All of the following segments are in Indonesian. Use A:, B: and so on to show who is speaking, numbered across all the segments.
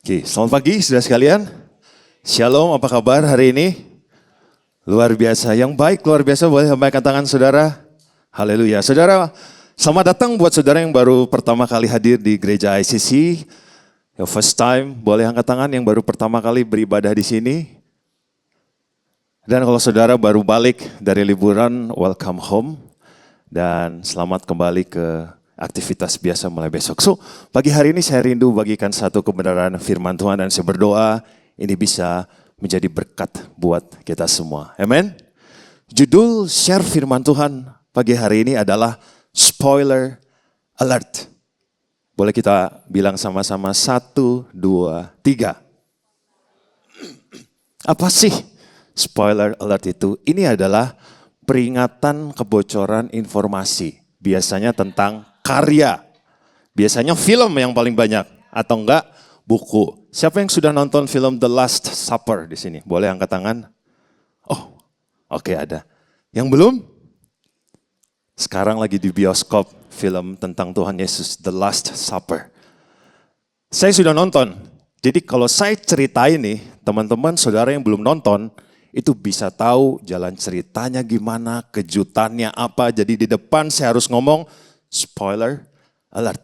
A: Oke, selamat pagi saudara sekalian. Shalom, apa kabar hari ini? Luar biasa, yang baik luar biasa, boleh lambaikan tangan saudara. Haleluya. Saudara, selamat datang buat saudara yang baru pertama kali hadir di gereja ICC. Yang first time, boleh angkat tangan yang baru pertama kali beribadah di sini. Dan kalau saudara baru balik dari liburan, welcome home. Dan selamat kembali ke aktivitas biasa mulai besok. So, pagi hari ini saya rindu bagikan satu kebenaran firman Tuhan dan saya berdoa ini bisa menjadi berkat buat kita semua. Amen. Judul share firman Tuhan pagi hari ini adalah spoiler alert. Boleh kita bilang sama-sama 1, 2, 3. Apa sih spoiler alert itu? Ini adalah peringatan kebocoran informasi. Biasanya tentang karya. Biasanya film yang paling banyak. Atau enggak buku. Siapa yang sudah nonton film The Last Supper di sini? Boleh angkat tangan? Oh, oke ada. Yang belum? Sekarang lagi di bioskop film tentang Tuhan Yesus, The Last Supper. Saya sudah nonton. Jadi kalau saya ceritain nih, teman-teman saudara yang belum nonton, itu bisa tahu jalan ceritanya gimana, kejutannya apa. Jadi di depan saya harus ngomong spoiler alert.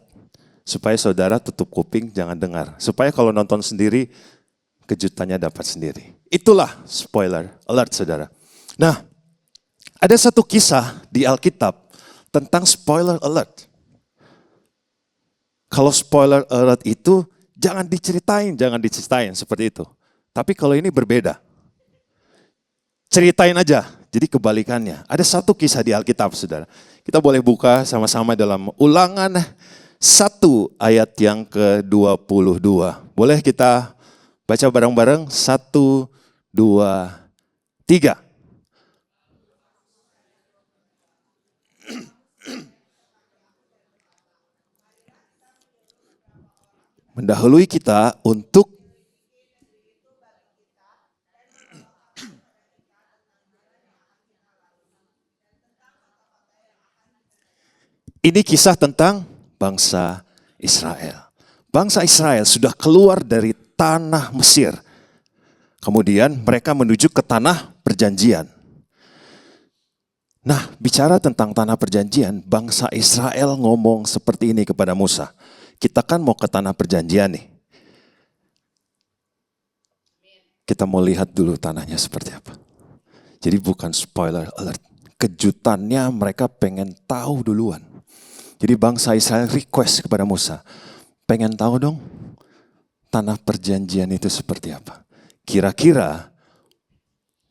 A: Supaya saudara tutup kuping, jangan dengar. Supaya kalau nonton sendiri, kejutannya dapat sendiri. Itulah spoiler alert saudara. Nah, ada satu kisah di Alkitab tentang spoiler alert. Kalau spoiler alert itu jangan diceritain seperti itu. Tapi kalau ini berbeda. Ceritain aja, jadi kebalikannya. Ada satu kisah di Alkitab, saudara. Kita boleh buka sama-sama dalam Ulangan 1 ayat yang ke-22. Boleh kita baca bareng-bareng? 1, 2, 3. Mendahului kita untuk ini kisah tentang bangsa Israel. Bangsa Israel sudah keluar dari tanah Mesir. Kemudian mereka menuju ke tanah perjanjian. Nah, bicara tentang tanah perjanjian, bangsa Israel ngomong seperti ini kepada Musa. Kita kan mau ke tanah perjanjian nih. Kita mau lihat dulu tanahnya seperti apa. Jadi bukan spoiler alert. Kejutannya mereka pengen tahu duluan. Jadi bangsa Israel request kepada Musa, pengen tahu dong tanah perjanjian itu seperti apa. Kira-kira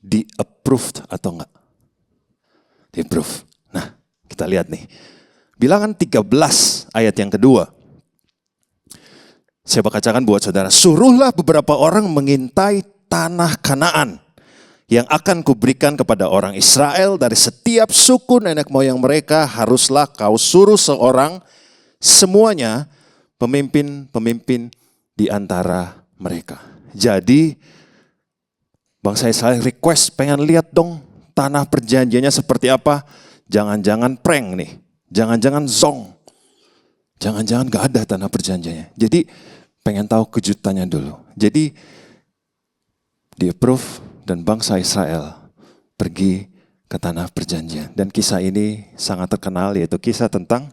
A: di-approved atau enggak? Di-approve. Nah, kita lihat nih. Bilangan 13 ayat yang kedua. Saya bacakan buat saudara. Suruhlah beberapa orang mengintai tanah Kanaan yang akan kuberikan kepada orang Israel dari setiap suku nenek moyang mereka, haruslah kau suruh seorang semuanya pemimpin-pemimpin di antara mereka. Jadi bangsa Israel request pengen lihat dong tanah perjanjiannya seperti apa. Jangan-jangan prank nih, jangan-jangan zong, jangan-jangan gak ada tanah perjanjiannya. Jadi pengen tahu kejutannya dulu. Jadi di approve. Dan bangsa Israel pergi ke tanah perjanjian. Dan kisah ini sangat terkenal, yaitu kisah tentang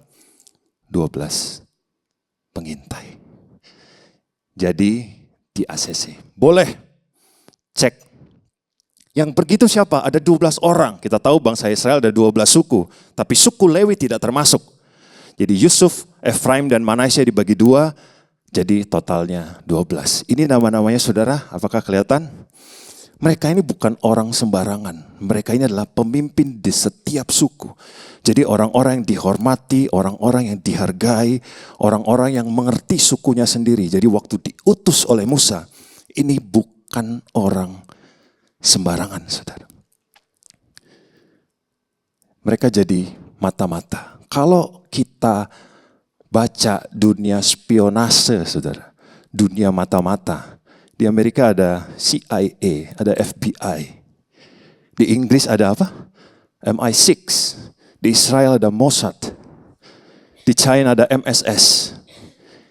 A: 12 pengintai. Jadi di ACC. Boleh cek. Yang pergi itu siapa? Ada 12 orang. Kita tahu bangsa Israel ada 12 suku. Tapi suku Lewi tidak termasuk. Jadi Yusuf, Efraim, dan Manasye dibagi 2. Jadi totalnya 12. Ini nama-namanya saudara, apakah kelihatan? Mereka ini bukan orang sembarangan. Mereka ini adalah pemimpin di setiap suku. Jadi orang-orang yang dihormati, orang-orang yang dihargai, orang-orang yang mengerti sukunya sendiri. Jadi waktu diutus oleh Musa, ini bukan orang sembarangan, saudara. Mereka jadi mata-mata. Kalau kita baca dunia spionase, saudara, dunia mata-mata. Di Amerika ada CIA, ada FBI. Di Inggris ada apa? MI6. Di Israel ada Mossad. Di China ada MSS.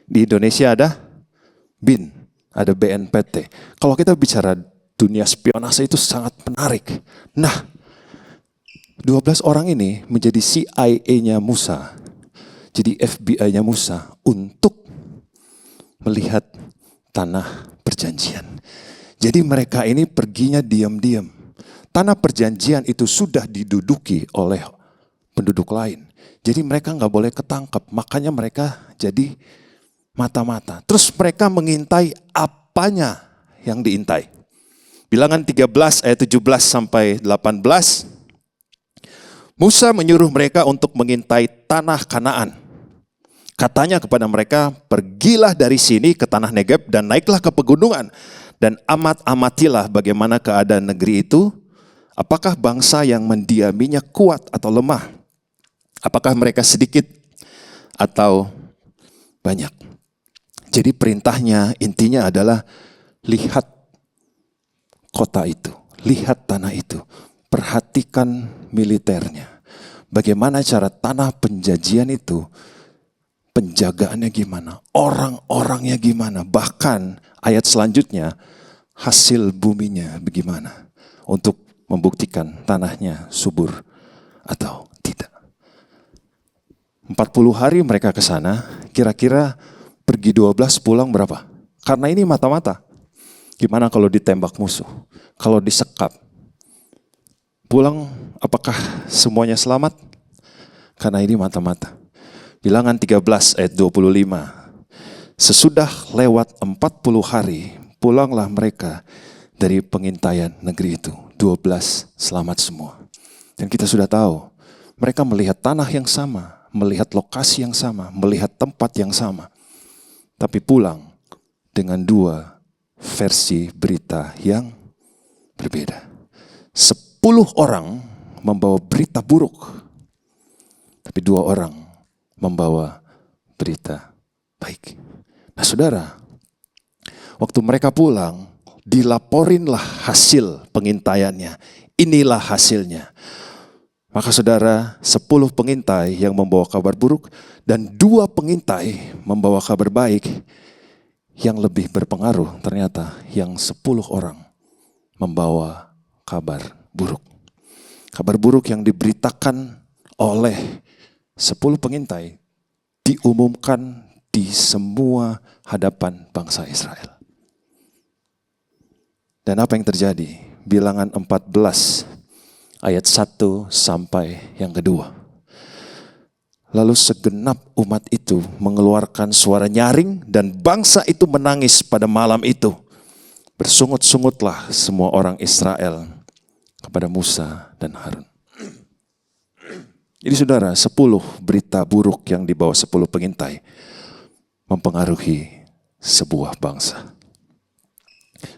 A: Di Indonesia ada BIN. ada BNPT. Kalau kita bicara dunia spionase itu sangat menarik. Nah, 12 orang ini menjadi CIA-nya Musa. Jadi FBI-nya Musa untuk melihat tanah perjanjian. Jadi mereka ini perginya diam-diam. Tanah perjanjian itu sudah diduduki oleh penduduk lain. Jadi mereka nggak boleh ketangkep. Makanya mereka jadi mata-mata. Terus mereka mengintai apanya yang diintai. Bilangan 13 ayat 17 sampai 18. Musa menyuruh mereka untuk mengintai tanah Kanaan. Katanya kepada mereka, pergilah dari sini ke tanah Negeb dan naiklah ke pegunungan. Dan amatilah bagaimana keadaan negeri itu. Apakah bangsa yang mendiaminya kuat atau lemah? Apakah mereka sedikit atau banyak? Jadi perintahnya intinya adalah lihat kota itu, lihat tanah itu. Perhatikan militernya. Bagaimana cara tanah penjajian itu, penjagaannya gimana, orang-orangnya gimana, bahkan ayat selanjutnya hasil buminya bagaimana untuk membuktikan tanahnya subur atau tidak. 40 hari mereka ke sana, kira-kira pergi 12 pulang berapa? Karena ini mata-mata. Gimana kalau ditembak musuh? Kalau disekap? Pulang apakah semuanya selamat? Karena ini mata-mata. Bilangan 13 ayat 25. Sesudah lewat 40 hari, pulanglah mereka dari pengintaian negeri itu. 12 selamat semua. Dan kita sudah tahu, mereka melihat tanah yang sama, melihat lokasi yang sama, melihat tempat yang sama. Tapi pulang dengan dua versi berita yang berbeda. 10 orang membawa berita buruk, tapi 2 orang membawa berita baik. Nah saudara, waktu mereka pulang, dilaporinlah hasil pengintaiannya. Inilah hasilnya. Maka saudara, 10 pengintai yang membawa kabar buruk dan 2 pengintai membawa kabar baik. Yang lebih berpengaruh ternyata yang 10 orang membawa kabar buruk. Kabar buruk yang diberitakan oleh 10 pengintai diumumkan di semua hadapan bangsa Israel. Dan apa yang terjadi? Bilangan 14 ayat 1 sampai yang kedua. Lalu segenap umat itu mengeluarkan suara nyaring dan bangsa itu menangis pada malam itu. Bersungut-sungutlah semua orang Israel kepada Musa dan Harun. Jadi saudara, 10 berita buruk yang dibawa 10 pengintai mempengaruhi sebuah bangsa.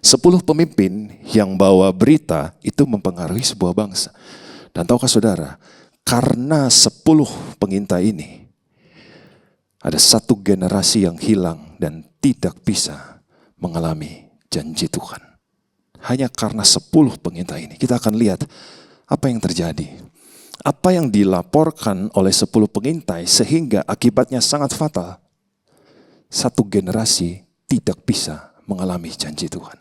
A: 10 pemimpin yang bawa berita itu mempengaruhi sebuah bangsa. Dan tahukah saudara, karena 10 pengintai ini, ada satu generasi yang hilang dan tidak bisa mengalami janji Tuhan. Hanya karena 10 pengintai ini. Kita akan lihat apa yang terjadi. Apa yang dilaporkan oleh 10 pengintai sehingga akibatnya sangat fatal. Satu generasi tidak bisa mengalami janji Tuhan.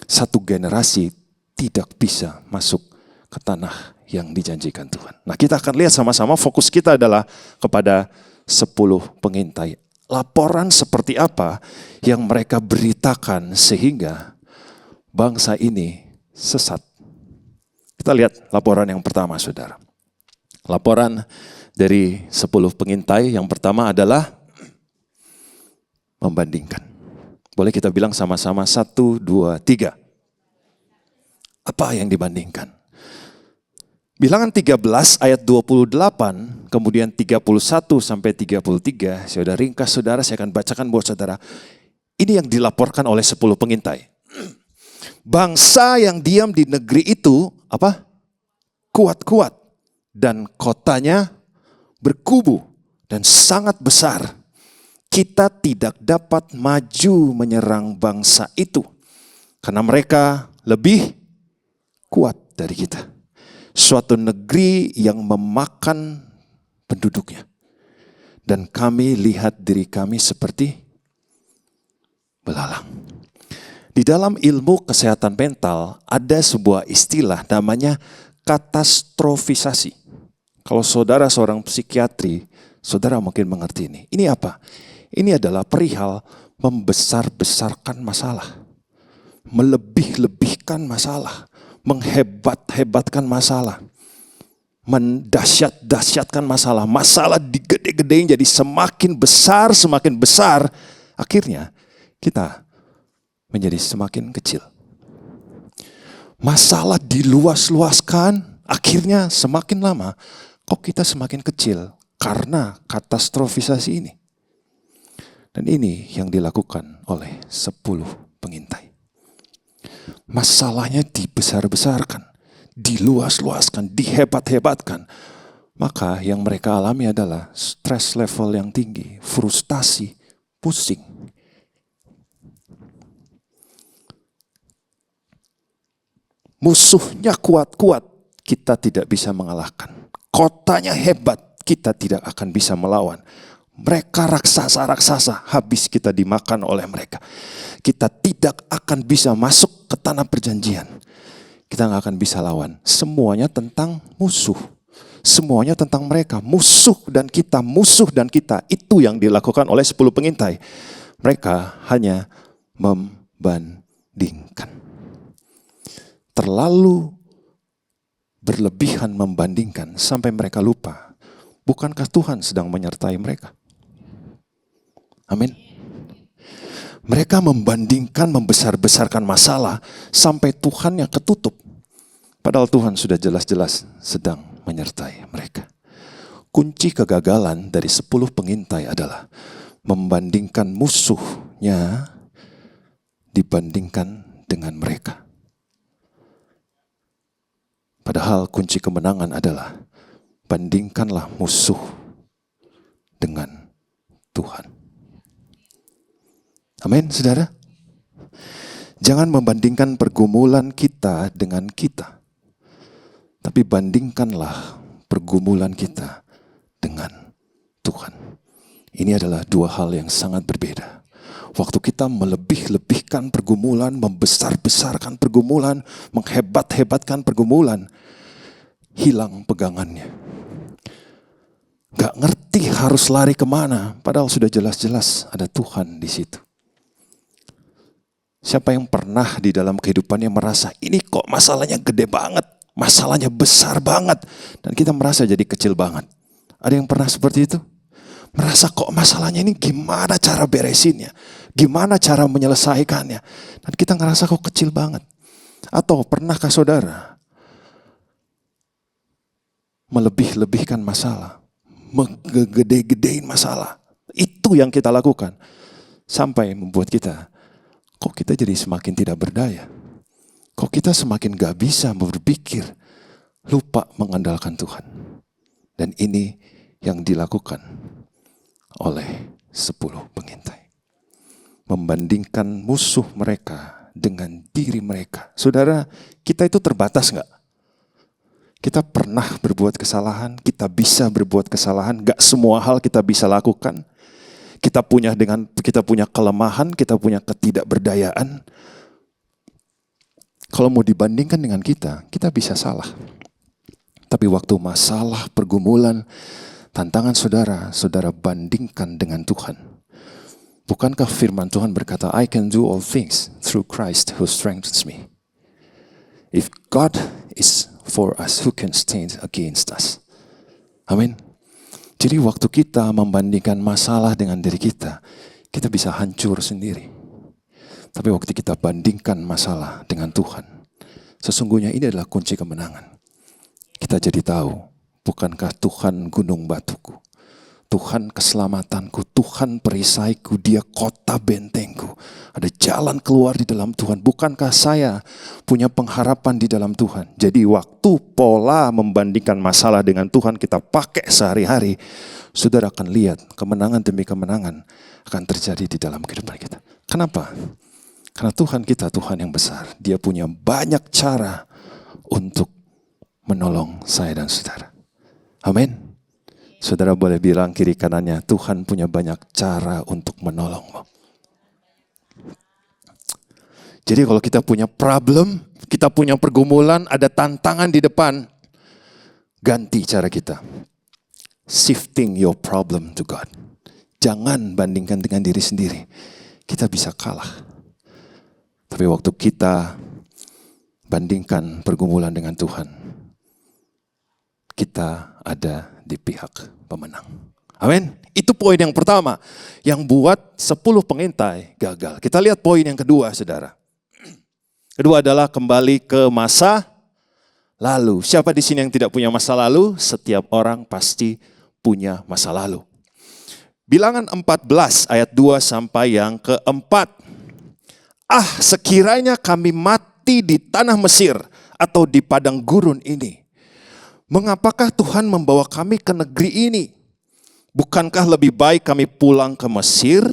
A: Satu generasi tidak bisa masuk ke tanah yang dijanjikan Tuhan. Nah, kita akan lihat sama-sama, fokus kita adalah kepada 10 pengintai. Laporan seperti apa yang mereka beritakan sehingga bangsa ini sesat. Kita lihat laporan yang pertama, saudara. Laporan dari 10 pengintai yang pertama adalah membandingkan. Boleh kita bilang sama-sama 1, 2, 3. Apa yang dibandingkan? Bilangan 13 ayat 28, kemudian 31 sampai 33. Saya sudah ringkas saudara, saya akan bacakan buat saudara. Ini yang dilaporkan oleh 10 pengintai. Bangsa yang diam di negeri itu apa? Kuat-kuat dan kotanya berkubu dan sangat besar. Kita tidak dapat maju menyerang bangsa itu karena mereka lebih kuat dari kita. Suatu negeri yang memakan penduduknya. Dan kami lihat diri kami seperti belalang. Di dalam ilmu kesehatan mental ada sebuah istilah namanya katastrofisasi. Kalau saudara seorang psikiatri, saudara mungkin mengerti ini. Ini apa? Ini adalah perihal membesar-besarkan masalah, melebih-lebihkan masalah, menghebat-hebatkan masalah, mendahsyat-dahsyatkan masalah. Masalah digede-gedein jadi semakin besar, akhirnya kita menjadi semakin kecil. Masalah diluas-luaskan, akhirnya semakin lama kok kita semakin kecil karena katastrofisasi ini. Dan ini yang dilakukan oleh 10 pengintai. Masalahnya dibesar-besarkan, diluas-luaskan, dihebat-hebatkan. Maka yang mereka alami adalah stres level yang tinggi, frustasi, pusing. Musuhnya kuat-kuat, kita tidak bisa mengalahkan. Kotanya hebat, kita tidak akan bisa melawan. Mereka raksasa-raksasa, habis kita dimakan oleh mereka. Kita tidak akan bisa masuk ke tanah perjanjian. Kita nggak akan bisa lawan. Semuanya tentang musuh. Semuanya tentang mereka. Musuh dan kita. Itu yang dilakukan oleh 10 pengintai. Mereka hanya membandingkan. Terlalu berlebihan membandingkan sampai mereka lupa. Bukankah Tuhan sedang menyertai mereka? Amin. Mereka membandingkan, membesar-besarkan masalah sampai Tuhan yang ketutup. Padahal Tuhan sudah jelas-jelas sedang menyertai mereka. Kunci kegagalan dari 10 pengintai adalah membandingkan musuhnya dibandingkan dengan mereka. Padahal kunci kemenangan adalah bandingkanlah musuh dengan Tuhan. Amin, saudara. Jangan membandingkan pergumulan kita dengan kita. Tapi bandingkanlah pergumulan kita dengan Tuhan. Ini adalah 2 hal yang sangat berbeda. Waktu kita melebih-lebihkan pergumulan, membesar-besarkan pergumulan, menghebat-hebatkan pergumulan, hilang pegangannya. Gak ngerti harus lari kemana, padahal sudah jelas-jelas ada Tuhan di situ. Siapa yang pernah di dalam kehidupannya merasa, ini kok masalahnya gede banget, masalahnya besar banget, dan kita merasa jadi kecil banget. Ada yang pernah seperti itu? Merasa kok masalahnya ini gimana cara beresinnya, gimana cara menyelesaikannya, dan kita ngerasa kok kecil banget. Atau pernahkah saudara melebih-lebihkan masalah, menggede-gedein masalah? Itu yang kita lakukan sampai membuat kita, kok kita jadi semakin tidak berdaya, kok kita semakin gak bisa berpikir, lupa mengandalkan Tuhan. Dan ini yang dilakukan oleh 10 pengintai. Membandingkan musuh mereka dengan diri mereka. Saudara, kita itu terbatas gak? Kita pernah berbuat kesalahan, kita bisa berbuat kesalahan, gak semua hal kita bisa lakukan. Kita punya kelemahan, kita punya ketidakberdayaan. Kalau mau dibandingkan dengan kita bisa salah. Tapi waktu masalah, pergumulan, tantangan saudara bandingkan dengan Tuhan. Bukankah firman Tuhan berkata, I can do all things through Christ who strengthens me. If God is for us, who can stand against us? Amin. Jadi waktu kita membandingkan masalah dengan diri kita bisa hancur sendiri. Tapi waktu kita bandingkan masalah dengan Tuhan, sesungguhnya ini adalah kunci kemenangan. Kita jadi tahu, bukankah Tuhan gunung batuku, Tuhan keselamatanku, Tuhan perisaiku, Dia kota bentengku. Ada jalan keluar di dalam Tuhan. Bukankah saya punya pengharapan di dalam Tuhan? Jadi waktu pola membandingkan masalah dengan Tuhan kita pakai sehari-hari, saudara akan lihat kemenangan demi kemenangan akan terjadi di dalam kehidupan kita. Kenapa? Karena Tuhan kita Tuhan yang besar. Dia punya banyak cara untuk menolong saya dan saudara. Amin. Saudara boleh bilang kiri kanannya, Tuhan punya banyak cara untuk menolongmu. Jadi kalau kita punya problem, kita punya pergumulan, ada tantangan di depan, ganti cara kita. Shifting your problem to God. Jangan bandingkan dengan diri sendiri. Kita bisa kalah. Tapi waktu kita bandingkan pergumulan dengan Tuhan, kita ada di pihak pemenang. Amin. Itu poin yang pertama yang buat 10 pengintai gagal. Kita lihat poin yang kedua, saudara. Kedua adalah kembali ke masa lalu. Siapa di sini yang tidak punya masa lalu? Setiap orang pasti punya masa lalu. Bilangan 14 ayat 2 sampai yang keempat. Sekiranya kami mati di tanah Mesir atau di padang gurun ini, mengapakah Tuhan membawa kami ke negeri ini? Bukankah lebih baik kami pulang ke Mesir?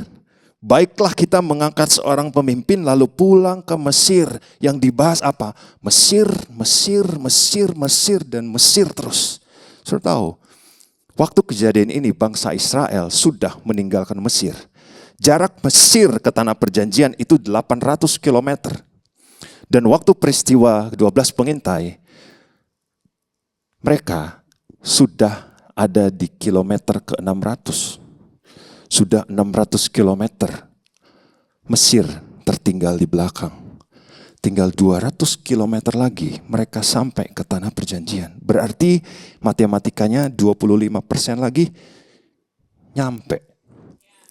A: Baiklah kita mengangkat seorang pemimpin lalu pulang ke Mesir. Yang dibahas apa? Mesir, Mesir, Mesir, Mesir, dan Mesir terus. Saudara tahu, waktu kejadian ini bangsa Israel sudah meninggalkan Mesir. Jarak Mesir ke tanah perjanjian itu 800 km. Dan waktu peristiwa 12 pengintai, mereka sudah ada di kilometer ke-600. Sudah 600 kilometer. Mesir tertinggal di belakang. Tinggal 200 kilometer lagi mereka sampai ke tanah perjanjian. Berarti matematikanya 25% lagi nyampe.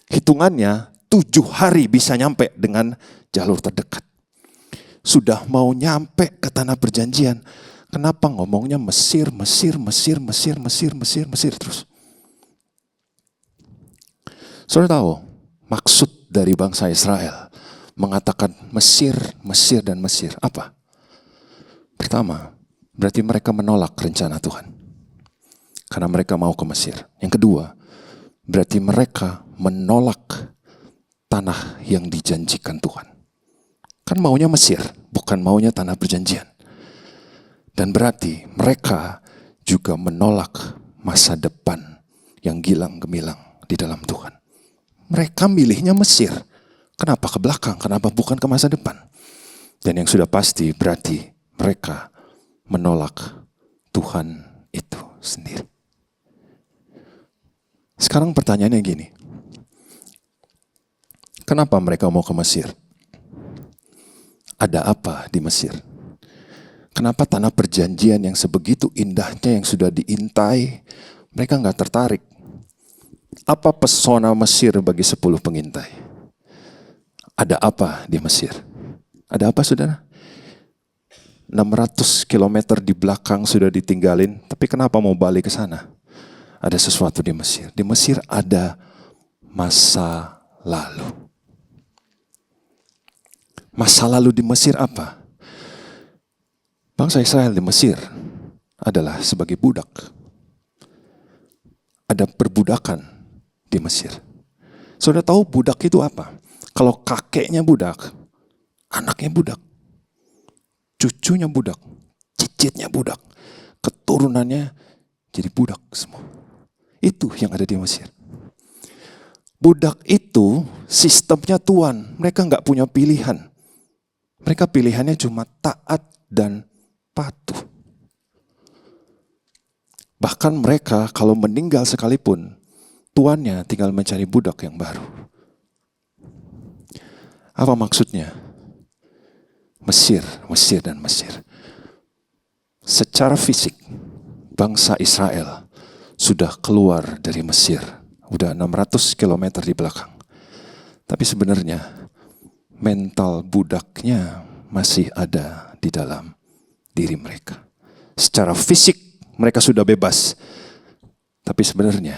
A: Hitungannya 7 hari bisa nyampe dengan jalur terdekat. Sudah mau nyampe ke tanah perjanjian. Kenapa ngomongnya Mesir, Mesir, Mesir, Mesir, Mesir, Mesir, Mesir terus? Saudara tahu maksud dari bangsa Israel mengatakan Mesir, Mesir, dan Mesir apa? Pertama, berarti mereka menolak rencana Tuhan. Karena mereka mau ke Mesir. Yang kedua, berarti mereka menolak tanah yang dijanjikan Tuhan. Kan maunya Mesir, bukan maunya tanah perjanjian. Dan berarti mereka juga menolak masa depan yang gilang gemilang di dalam Tuhan. Mereka milihnya Mesir. Kenapa ke belakang? Kenapa bukan ke masa depan? Dan yang sudah pasti berarti mereka menolak Tuhan itu sendiri. Sekarang pertanyaannya gini. Kenapa mereka mau ke Mesir? Ada apa di Mesir? Kenapa tanah perjanjian yang sebegitu indahnya yang sudah diintai, mereka nggak tertarik? Apa pesona Mesir bagi 10 pengintai? Ada apa di Mesir? Ada apa, saudara? 600 km di belakang sudah ditinggalin, tapi kenapa mau balik ke sana? Ada sesuatu di Mesir. Di Mesir ada masa lalu. Masa lalu di Mesir apa? Bangsa Israel di Mesir adalah sebagai budak. Ada perbudakan di Mesir. Saudara tahu budak itu apa? Kalau kakeknya budak, anaknya budak, cucunya budak, cicitnya budak, keturunannya jadi budak semua. Itu yang ada di Mesir. Budak itu sistemnya tuan. Mereka nggak punya pilihan. Mereka pilihannya cuma taat dan patuh. Bahkan mereka kalau meninggal sekalipun, tuannya tinggal mencari budak yang baru. Apa maksudnya? Mesir, Mesir, dan Mesir. Secara fisik, bangsa Israel sudah keluar dari Mesir. Udah 600 km di belakang. Tapi sebenarnya mental budaknya masih ada di dalam diri mereka. Secara fisik mereka sudah bebas. Tapi sebenarnya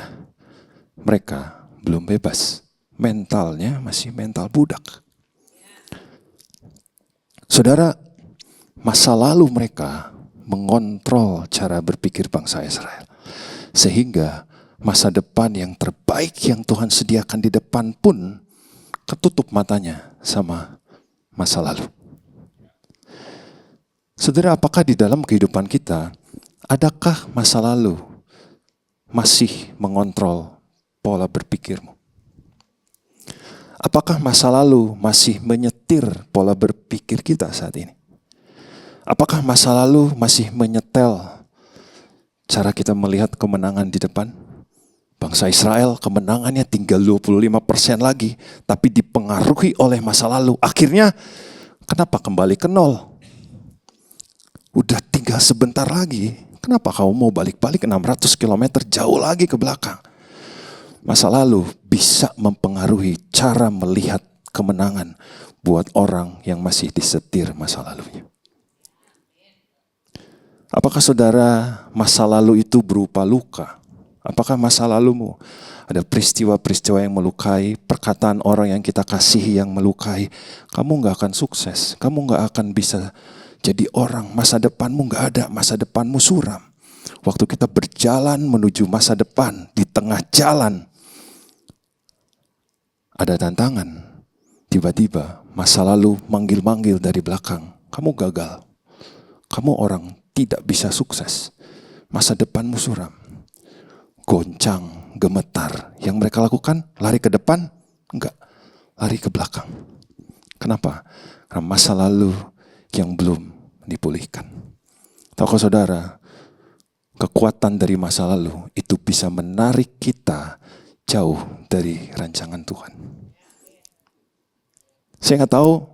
A: mereka belum bebas. Mentalnya masih mental budak. Saudara, masa lalu mereka mengontrol cara berpikir bangsa Israel. Sehingga masa depan yang terbaik yang Tuhan sediakan di depan pun ketutup matanya sama masa lalu. Saudara, apakah di dalam kehidupan kita, adakah masa lalu masih mengontrol pola berpikirmu? Apakah masa lalu masih menyetir pola berpikir kita saat ini? Apakah masa lalu masih menyetel cara kita melihat kemenangan di depan? Bangsa Israel kemenangannya tinggal 25% lagi, tapi dipengaruhi oleh masa lalu. Akhirnya kenapa kembali ke nol? Udah tinggal sebentar lagi, kenapa kamu mau balik-balik 600 km jauh lagi ke belakang? Masa lalu bisa mempengaruhi cara melihat kemenangan buat orang yang masih disetir masa lalunya. Apakah saudara masa lalu itu berupa luka? Apakah masa lalumu ada peristiwa-peristiwa yang melukai, perkataan orang yang kita kasihi yang melukai? Kamu gak akan sukses, kamu gak akan bisa jadi orang. Masa depanmu gak ada, masa depanmu suram. Waktu kita berjalan menuju masa depan, di tengah jalan ada tantangan. Tiba-tiba masa lalu manggil-manggil dari belakang. Kamu gagal. Kamu orang tidak bisa sukses. Masa depanmu suram. Goncang, gemetar. Yang mereka lakukan, lari ke depan? Enggak, lari ke belakang. Kenapa? Karena masa lalu yang belum dipulihkan. Tahukah saudara, kekuatan dari masa lalu itu bisa menarik kita jauh dari rancangan Tuhan. Saya nggak tahu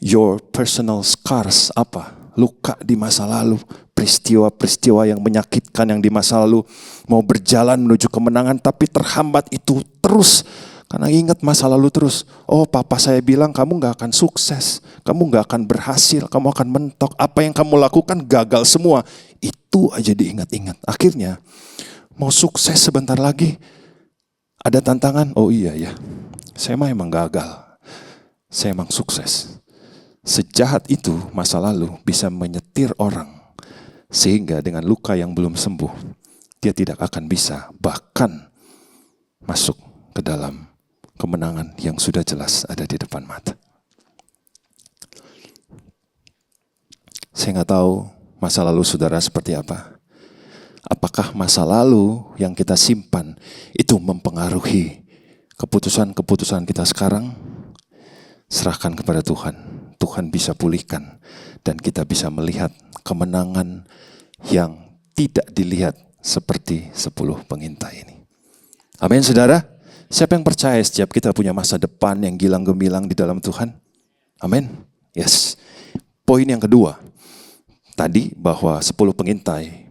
A: your personal scars apa, luka di masa lalu, peristiwa-peristiwa yang menyakitkan yang di masa lalu, mau berjalan menuju kemenangan tapi terhambat itu terus. Karena ingat masa lalu terus, oh papa saya bilang kamu gak akan sukses, kamu gak akan berhasil, kamu akan mentok, apa yang kamu lakukan gagal semua. Itu aja diingat-ingat. Akhirnya mau sukses sebentar lagi, ada tantangan, oh iya ya, saya emang gagal, saya emang sukses. Sejahat itu masa lalu bisa menyetir orang, sehingga dengan luka yang belum sembuh, dia tidak akan bisa bahkan masuk ke dalam kemenangan yang sudah jelas ada di depan mata. Saya nggak tahu masa lalu saudara seperti apa. Apakah masa lalu yang kita simpan itu mempengaruhi keputusan-keputusan kita sekarang? Serahkan kepada Tuhan. Tuhan bisa pulihkan dan kita bisa melihat kemenangan yang tidak dilihat seperti 10 pengintai ini. Amin saudara. Siapa yang percaya setiap kita punya masa depan yang gilang gemilang di dalam Tuhan? Amin. Yes. Poin yang kedua. Tadi bahwa 10 pengintai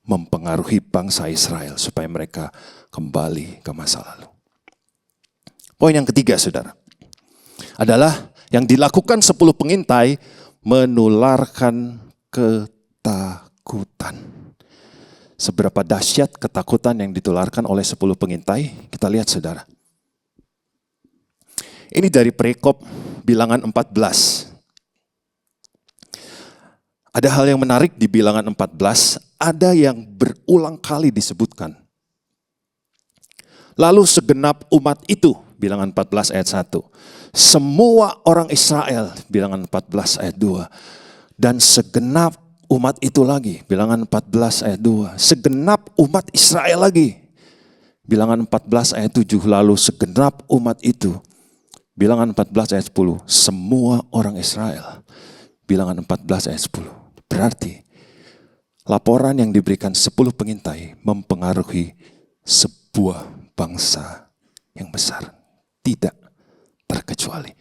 A: mempengaruhi bangsa Israel supaya mereka kembali ke masa lalu. Poin yang ketiga saudara, adalah yang dilakukan 10 pengintai menularkan ketakutan. Seberapa dahsyat ketakutan yang ditularkan oleh 10 pengintai, kita lihat saudara. Ini dari perikop bilangan 14. Ada hal yang menarik di bilangan 14, ada yang berulang kali disebutkan. Lalu segenap umat itu, bilangan 14 ayat 1. Semua orang Israel, bilangan 14 ayat 2. Dan segenap umat itu lagi, bilangan 14 ayat 2. Segenap umat Israel lagi, bilangan 14 ayat 7. Lalu segenap umat itu, bilangan 14 ayat 10. Semua orang Israel, bilangan 14 ayat 10. Berarti laporan yang diberikan 10 pengintai mempengaruhi sebuah bangsa yang besar. Tidak terkecuali.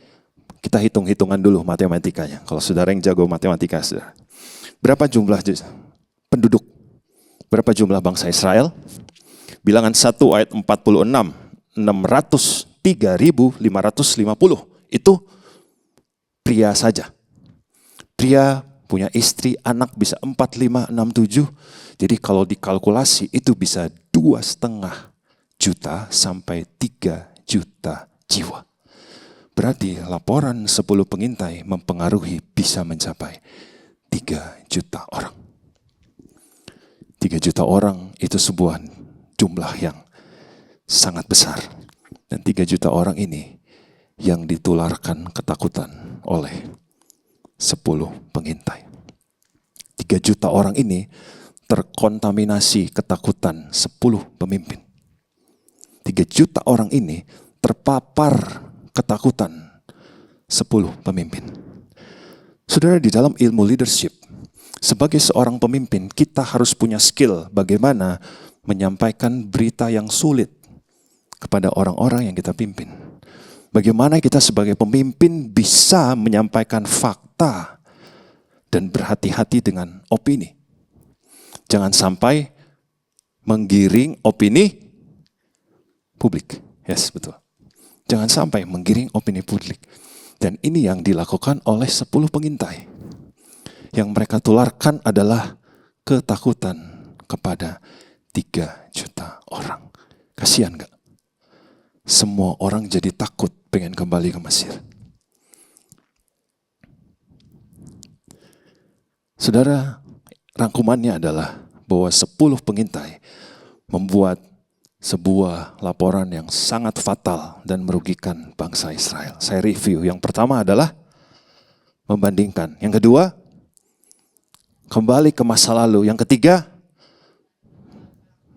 A: Kita hitung-hitungan dulu matematikanya. Kalau saudara yang jago matematika, saudara. Berapa jumlah penduduk? Berapa jumlah bangsa Israel? Bilangan 1 ayat 46. 603.550. Itu pria saja. Pria punya istri, anak bisa 4, 5, 6, 7. Jadi kalau dikalkulasi itu bisa 2,5 juta sampai 3 juta jiwa. Berarti laporan 10 pengintai mempengaruhi bisa mencapai 3 juta orang. 3 juta orang itu sebuah jumlah yang sangat besar. Dan 3 juta orang ini yang ditularkan ketakutan oleh 10 pengintai. 3 juta orang ini terkontaminasi ketakutan 10 pemimpin. 3 juta orang ini terpapar ketakutan 10 pemimpin. Saudara, di dalam ilmu leadership, sebagai seorang pemimpin, kita harus punya skill bagaimana menyampaikan berita yang sulit kepada orang-orang yang kita pimpin. Bagaimana kita sebagai pemimpin bisa menyampaikan fakta dan berhati-hati dengan opini. Jangan sampai menggiring opini publik. Yes, betul. Jangan sampai menggiring opini publik. Dan ini yang dilakukan oleh 10 pengintai. Yang mereka tularkan adalah ketakutan kepada 3 juta orang. Kasihan gak? Semua orang jadi takut pengen kembali ke Mesir. Saudara, rangkumannya adalah bahwa 10 pengintai membuat sebuah laporan yang sangat fatal dan merugikan bangsa Israel. Saya review. Yang pertama adalah membandingkan. Yang kedua, kembali ke masa lalu. Yang ketiga,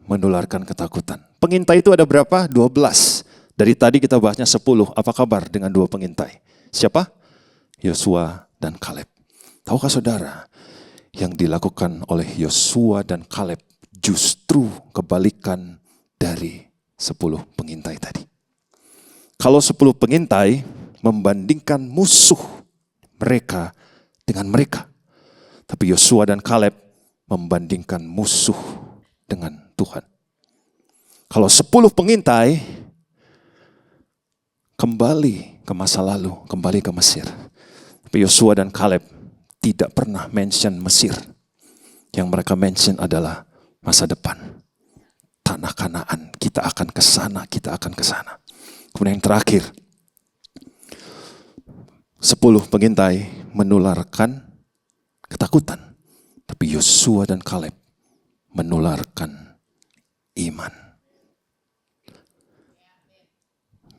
A: menularkan ketakutan. Pengintai itu ada berapa? 12. Dari tadi kita bahasnya 10. Apa kabar dengan 2 pengintai? Siapa? Yosua dan Kaleb. Tahukah saudara, yang dilakukan oleh Yosua dan Kaleb justru kebalikan dari 10 pengintai tadi. Kalau 10 pengintai membandingkan musuh mereka dengan mereka. Tapi Yosua dan Kaleb membandingkan musuh dengan Tuhan. Kalau 10 pengintai kembali ke masa lalu, kembali ke Mesir. Tapi Yosua dan Kaleb tidak pernah mention Mesir. Yang mereka mention adalah masa depan. Tanah Kanaan, kita akan ke sana, kita akan ke sana. Kemudian yang terakhir, 10 pengintai menularkan ketakutan. Tapi Yosua dan Kaleb menularkan iman.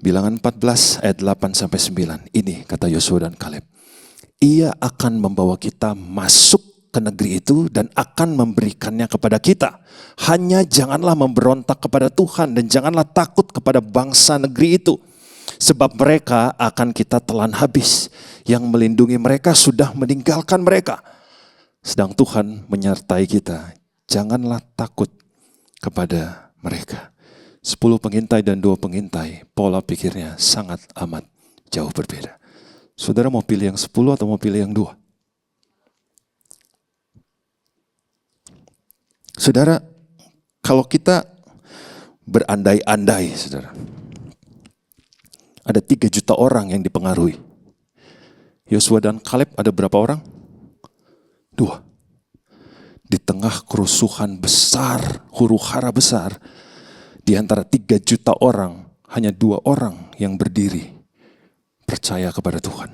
A: Bilangan 14 ayat 8-9. Ini kata Yosua dan Kaleb. Ia akan membawa kita masuk ke negeri itu dan akan memberikannya kepada kita. Hanya janganlah memberontak kepada Tuhan dan janganlah takut kepada bangsa negeri itu. Sebab mereka akan kita telan habis. Yang melindungi mereka sudah meninggalkan mereka. Sedang Tuhan menyertai kita. Janganlah takut kepada mereka. 10 pengintai dan 2 pengintai, pola pikirnya sangat amat jauh berbeda. Saudara mau pilih yang 10 atau mau pilih yang 2? Saudara, kalau kita berandai-andai, saudara, ada 3 juta orang yang dipengaruhi. Yosua dan Kaleb ada berapa orang? 2. Di tengah kerusuhan besar, huru-hara besar, di antara 3 juta orang, hanya 2 orang yang berdiri percaya kepada Tuhan.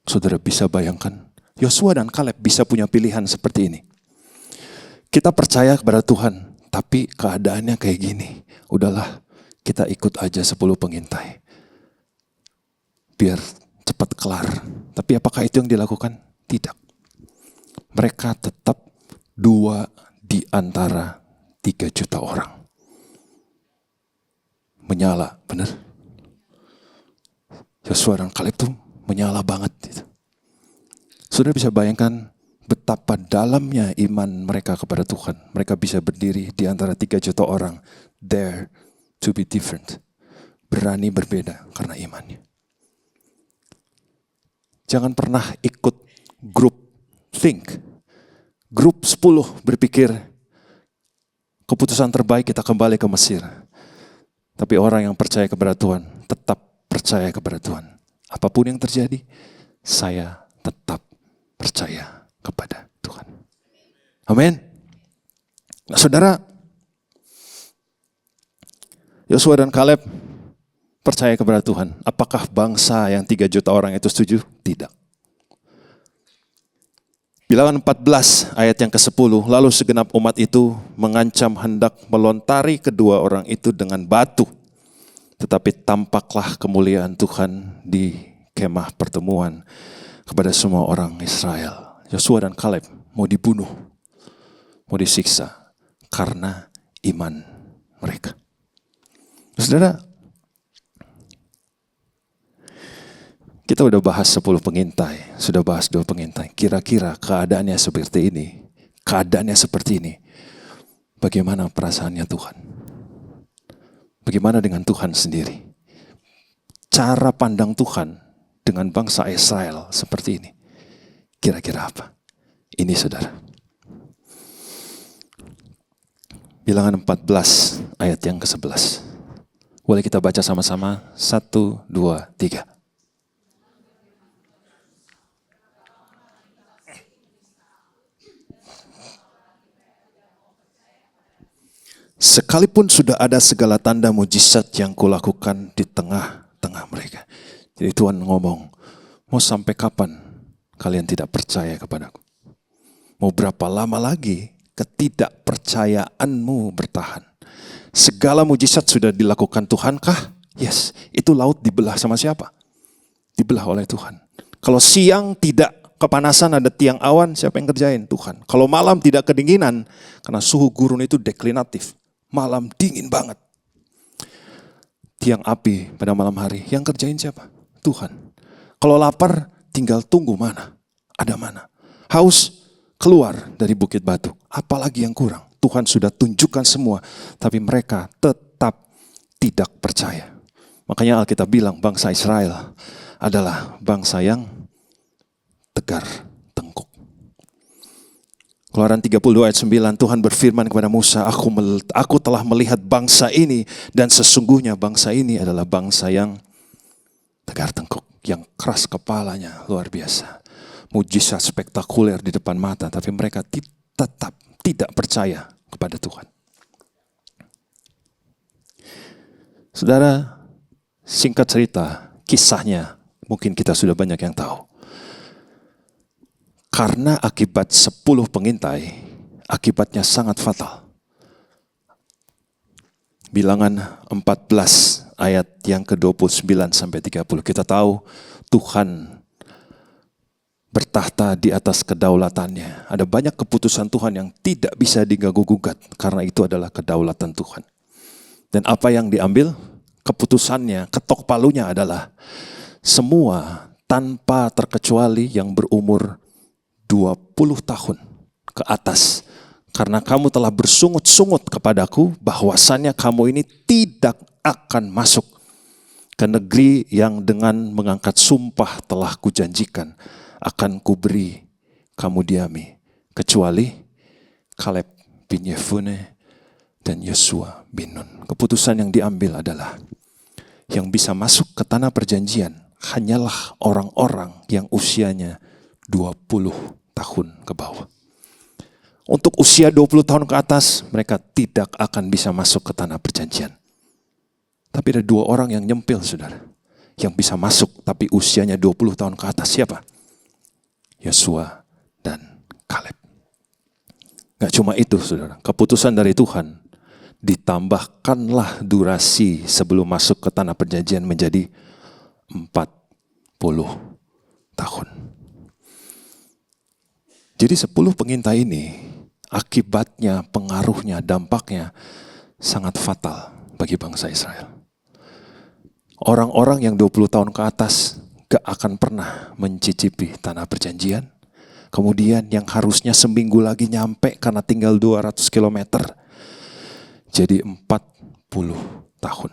A: Saudara bisa bayangkan, Yosua dan Kaleb bisa punya pilihan seperti ini. Kita percaya kepada Tuhan, tapi keadaannya kayak gini. Udahlah, kita ikut aja 10 pengintai. Biar cepat kelar. Tapi apakah itu yang dilakukan? Tidak. Mereka tetap 2 di antara 3 juta orang. Menyala, benar? Yosua dan Kaleb itu menyala banget. Saudara bisa bayangkan betapa dalamnya iman mereka kepada Tuhan. Mereka bisa berdiri di antara 3 juta orang. Dare to be different. Berani berbeda karena imannya. Jangan pernah ikut grup think. Grup 10 berpikir keputusan terbaik kita kembali ke Mesir. Tapi orang yang percaya kepada Tuhan tetap percaya kepada Tuhan. Apapun yang terjadi, saya tetap percaya kepada Tuhan. Amin. Nah, saudara, Yosua dan Kaleb percaya kepada Tuhan. Apakah bangsa yang 3 juta orang itu setuju? Tidak. Bilangan 14 ayat yang ke-10. Lalu segenap umat itu mengancam hendak melontari kedua orang itu dengan batu. Tetapi tampaklah kemuliaan Tuhan di kemah pertemuan kepada semua orang Israel. Yosua dan Kaleb mau dibunuh, mau disiksa karena iman mereka. Saudara, Kita udah bahas 10 pengintai, sudah bahas 2 pengintai. Kira-kira keadaannya seperti ini, bagaimana perasaannya Tuhan? Bagaimana dengan Tuhan sendiri? Cara pandang Tuhan dengan bangsa Israel seperti ini, kira-kira apa? Ini saudara. Bilangan 14 ayat yang ke-11. Boleh kita baca sama-sama? 1, 2, 3. Sekalipun sudah ada segala tanda mujizat yang kulakukan di tengah-tengah mereka. Jadi Tuhan ngomong, mau sampai kapan kalian tidak percaya kepadaku? Mau berapa lama lagi ketidakpercayaanmu bertahan? Segala mujizat sudah dilakukan Tuhan kah? Yes, itu laut dibelah sama siapa? Dibelah oleh Tuhan. Kalau siang tidak kepanasan, ada tiang awan, siapa yang kerjain? Tuhan. Kalau malam tidak kedinginan, karena suhu gurun itu deklinatif. Malam dingin banget. Tiang api pada malam hari, yang kerjain siapa? Tuhan. Kalau lapar, tinggal tunggu mana? Ada mana? Haus, keluar dari bukit batu. Apalagi yang kurang? Tuhan sudah tunjukkan semua, tapi mereka tetap tidak percaya. Makanya Alkitab bilang bangsa Israel adalah bangsa yang tegar tengkuk. Keluaran 32 ayat 9, Tuhan berfirman kepada Musa, aku telah melihat bangsa ini, dan sesungguhnya bangsa ini adalah bangsa yang tegar tengkuk, yang keras kepalanya, luar biasa. Mujizat spektakuler di depan mata, tapi mereka tetap tidak percaya kepada Tuhan. Saudara, singkat cerita, kisahnya mungkin kita sudah banyak yang tahu. Karena akibat 10 pengintai, akibatnya sangat fatal. Bilangan 14 ayat yang ke-29 sampai 30. Kita tahu Tuhan bertahta di atas kedaulatannya. Ada banyak keputusan Tuhan yang tidak bisa diganggu-gugat karena itu adalah kedaulatan Tuhan. Dan apa yang diambil? Keputusannya, ketok palunya adalah semua tanpa terkecuali yang berumur 20 tahun ke atas. Karena kamu telah bersungut-sungut kepadaku bahwasannya kamu ini tidak akan masuk ke negeri yang dengan mengangkat sumpah telah kujanjikan akan kuberi kamu diami. Kecuali Kaleb bin Yefune dan Yosua bin Nun. Keputusan yang diambil adalah yang bisa masuk ke tanah perjanjian hanyalah orang-orang yang usianya 20 tahun ke bawah. Untuk usia 20 tahun ke atas, mereka tidak akan bisa masuk ke tanah perjanjian. Tapi ada 2 orang yang nyempil, saudara. Yang bisa masuk, tapi usianya 20 tahun ke atas. Siapa? Yosua dan Kaleb. Gak cuma itu, saudara. Keputusan dari Tuhan, ditambahkanlah durasi sebelum masuk ke tanah perjanjian menjadi 40 tahun. Jadi 10 pengintai ini akibatnya, pengaruhnya, dampaknya sangat fatal bagi bangsa Israel. Orang-orang yang 20 tahun ke atas gak akan pernah mencicipi tanah perjanjian. Kemudian yang harusnya seminggu lagi nyampe karena tinggal 200 km. Jadi 40 tahun.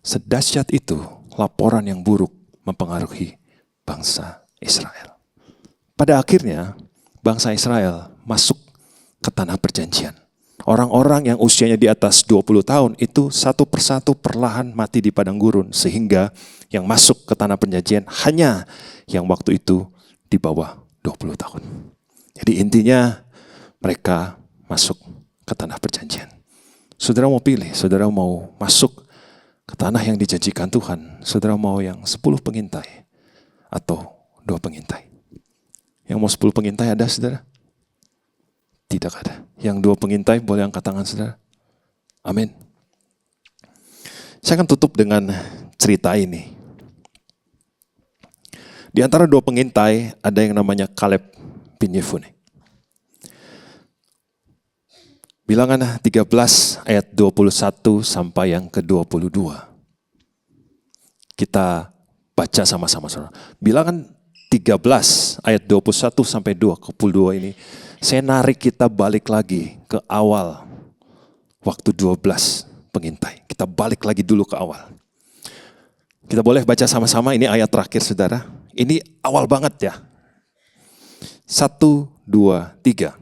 A: Sedahsyat itu laporan yang buruk mempengaruhi bangsa Israel. Pada akhirnya bangsa Israel masuk ke tanah perjanjian. Orang-orang yang usianya di atas 20 tahun itu satu persatu perlahan mati di padang gurun. Sehingga yang masuk ke tanah perjanjian hanya yang waktu itu di bawah 20 tahun. Jadi intinya mereka masuk ke tanah perjanjian. Saudara mau pilih, saudara mau masuk ke tanah yang dijanjikan Tuhan. Saudara mau yang 10 pengintai atau 2 pengintai. Yang mau 10 pengintai ada, saudara? Tidak ada. Yang 2 pengintai boleh angkat tangan, saudara. Amin. Saya akan tutup dengan cerita ini. Di antara 2 pengintai ada yang namanya Kaleb bin Yefune. Bilangan 13 ayat 21 sampai yang ke-22. Kita Baca sama-sama saudara. Bilangan 13 ayat 21 sampai 22 ini. Saya narik kita balik lagi ke awal. Waktu 12 pengintai. Kita balik lagi dulu ke awal. Kita boleh baca sama-sama, ini ayat terakhir saudara. Ini awal banget ya. 1, 2, 3.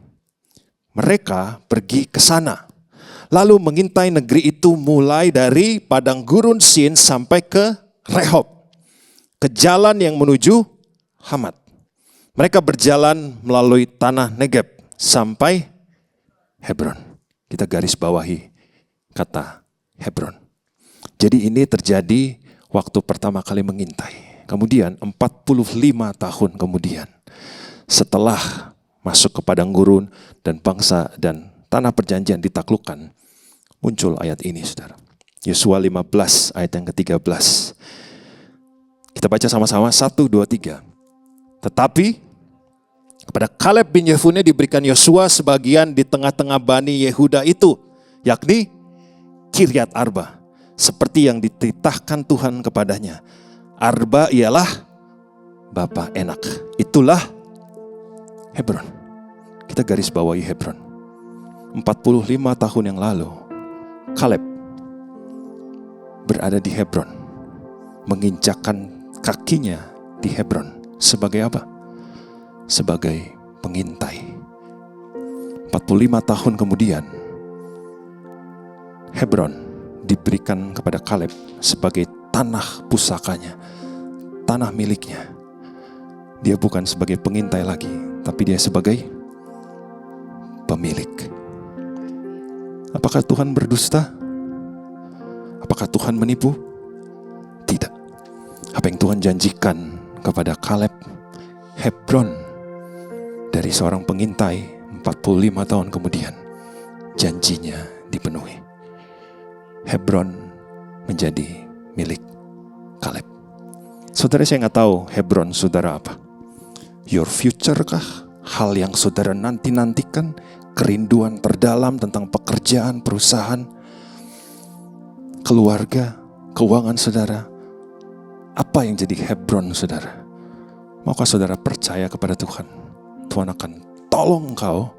A: Mereka pergi ke sana. Lalu mengintai negeri itu mulai dari padang gurun Sin sampai ke Rehob. Ke jalan yang menuju Hamat. Mereka berjalan melalui tanah Negeb sampai Hebron. Kita garis bawahi kata Hebron. Jadi ini terjadi waktu pertama kali mengintai. Kemudian 45 tahun kemudian, setelah masuk ke padang gurun dan bangsa dan tanah perjanjian ditaklukkan, muncul ayat ini saudara. Yosua 15 ayat yang ke-13. Kita baca sama-sama 1, 2, 3. Tetapi kepada Kaleb bin Yefune diberikan Yosua sebagian di tengah-tengah Bani Yehuda itu, yakni Kiryat Arba, seperti yang dititahkan Tuhan kepadanya. Arba ialah Bapa Enak. Itulah Hebron. Kita garis bawahi Hebron. 45 tahun yang lalu, Kaleb berada di Hebron, menginjakkan kakinya di Hebron. Sebagai apa? Sebagai pengintai. 45 tahun kemudian, Hebron diberikan kepada Kaleb sebagai tanah pusakanya, tanah miliknya. Dia bukan sebagai pengintai lagi, tapi dia sebagai pemilik. Apakah Tuhan berdusta? Apakah Tuhan menipu? Tidak. Apa yang Tuhan janjikan kepada Kaleb, Hebron dari seorang pengintai 45 tahun kemudian, janjinya dipenuhi. Hebron menjadi milik Kaleb. Saudara, saya nggak tahu Hebron saudara apa. Your future kah? Hal yang saudara nanti-nantikan? Kerinduan terdalam tentang pekerjaan, perusahaan, keluarga, keuangan saudara? Apa yang jadi Hebron saudara? Maukah saudara percaya kepada Tuhan? Tuhan akan tolong engkau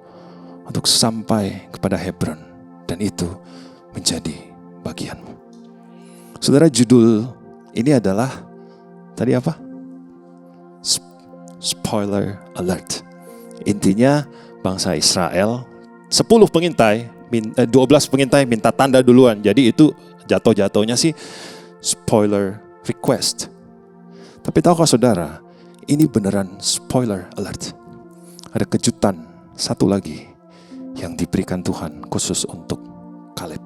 A: untuk sampai kepada Hebron, dan itu menjadi bagianmu. Saudara, judul ini adalah tadi apa? Spoiler alert. Intinya bangsa Israel 12 pengintai minta tanda duluan. Jadi itu jatuh-jatuhnya sih spoiler request. Tapi tahukah saudara, ini beneran spoiler alert. Ada kejutan satu lagi yang diberikan Tuhan khusus untuk Kaleb.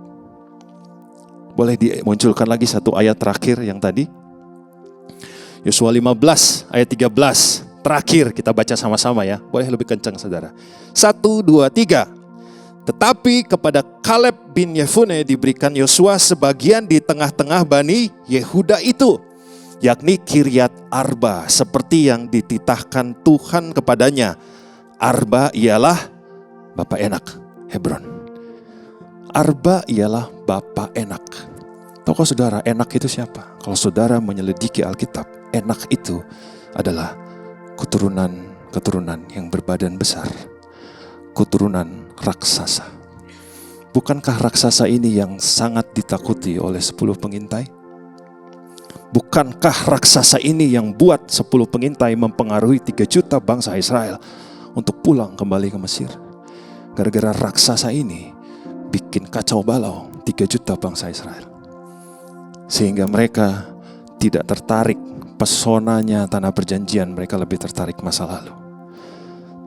A: Boleh dimunculkan lagi satu ayat terakhir yang tadi? Yosua 15 ayat 13. Terakhir kita baca sama-sama ya. Boleh lebih kencang saudara. 1, 2, 3. Tetapi kepada Kaleb bin Yefune diberikan Yosua sebagian di tengah-tengah Bani Yehuda itu, yakni Kiryat Arba, seperti yang dititahkan Tuhan kepadanya. Arba ialah Bapa Enak, Hebron. Arba ialah Bapa Enak. Tahukah saudara, Enak itu siapa? Kalau saudara menyelidiki Alkitab, Enak itu adalah keturunan yang berbadan besar, keturunan raksasa. Bukankah raksasa ini yang sangat ditakuti oleh 10 pengintai? Bukankah raksasa ini yang buat 10 pengintai mempengaruhi 3 juta bangsa Israel untuk pulang kembali ke Mesir? Gara-gara raksasa ini bikin kacau balau 3 juta bangsa Israel, sehingga mereka tidak tertarik pesonanya tanah perjanjian. Mereka lebih tertarik masa lalu.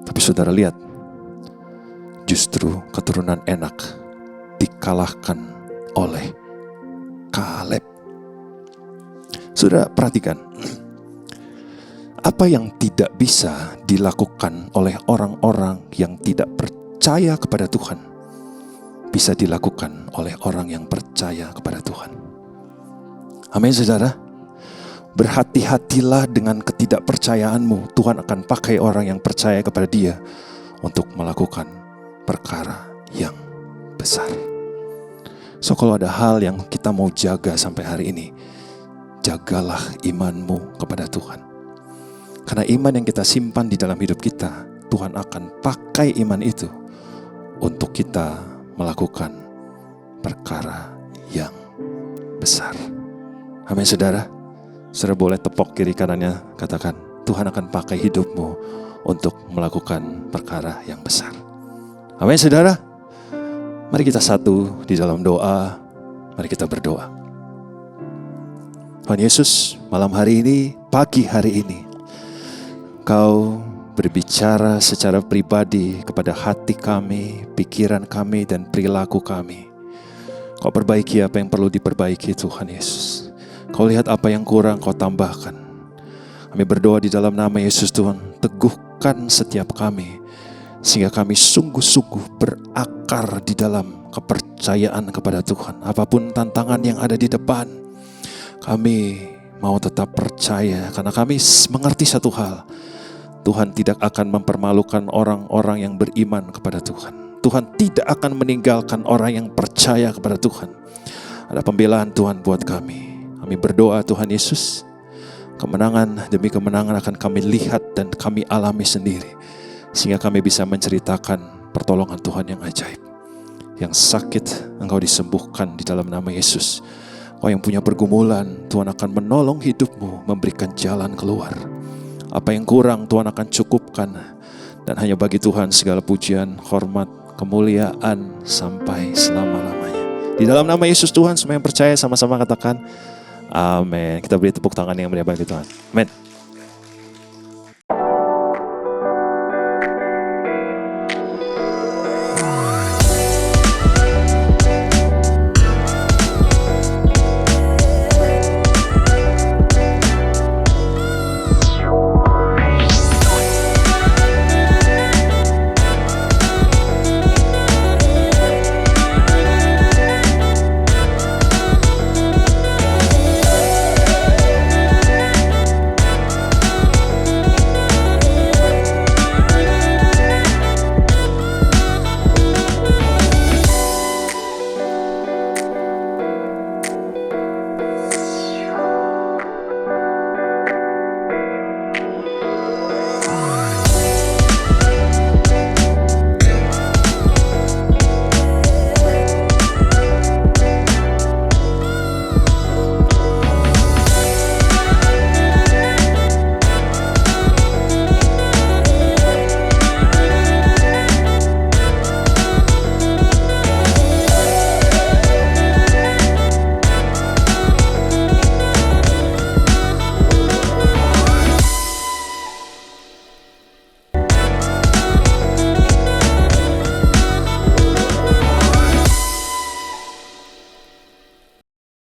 A: Tapi saudara lihat, justru keturunan Enak dikalahkan oleh Kaleb. Saudara perhatikan, apa yang tidak bisa dilakukan oleh orang-orang yang tidak percaya kepada Tuhan, bisa dilakukan oleh orang yang percaya kepada Tuhan. Amin saudara. Berhati-hatilah dengan ketidakpercayaanmu. Tuhan akan pakai orang yang percaya kepada Dia untuk melakukan perkara yang besar. So kalau ada hal yang kita mau jaga sampai hari ini, jagalah imanmu kepada Tuhan. Karena iman yang kita simpan di dalam hidup kita, Tuhan akan pakai iman itu untuk kita melakukan perkara yang besar. Amin saudara. Saudara boleh tepok kiri kanannya, katakan, Tuhan akan pakai hidupmu untuk melakukan perkara yang besar. Amin saudara. Mari kita satu di dalam doa. Mari kita berdoa. Tuhan Yesus, malam hari ini, pagi hari ini, Kau berbicara secara pribadi kepada hati kami, pikiran kami, dan perilaku kami. Kau perbaiki apa yang perlu diperbaiki, Tuhan Yesus. Kau lihat apa yang kurang, Kau tambahkan. Kami berdoa di dalam nama Yesus, Tuhan, teguhkan setiap kami, sehingga kami sungguh-sungguh berakar di dalam kepercayaan kepada Tuhan. Apapun tantangan yang ada di depan, kami mau tetap percaya, karena kami mengerti satu hal. Tuhan tidak akan mempermalukan orang-orang yang beriman kepada Tuhan. Tuhan tidak akan meninggalkan orang yang percaya kepada Tuhan. Ada pembelaan Tuhan buat kami. Kami berdoa Tuhan Yesus, kemenangan demi kemenangan akan kami lihat dan kami alami sendiri. Sehingga kami bisa menceritakan pertolongan Tuhan yang ajaib. Yang sakit Engkau disembuhkan di dalam nama Yesus. Kau yang punya pergumulan, Tuhan akan menolong hidupmu, memberikan jalan keluar. Apa yang kurang Tuhan akan cukupkan. Dan hanya bagi Tuhan segala pujian, hormat, kemuliaan sampai selama-lamanya. Di dalam nama Yesus Tuhan, semua yang percaya sama-sama katakan amin. Kita beri tepuk tangan yang meriah bagi Tuhan. Amin.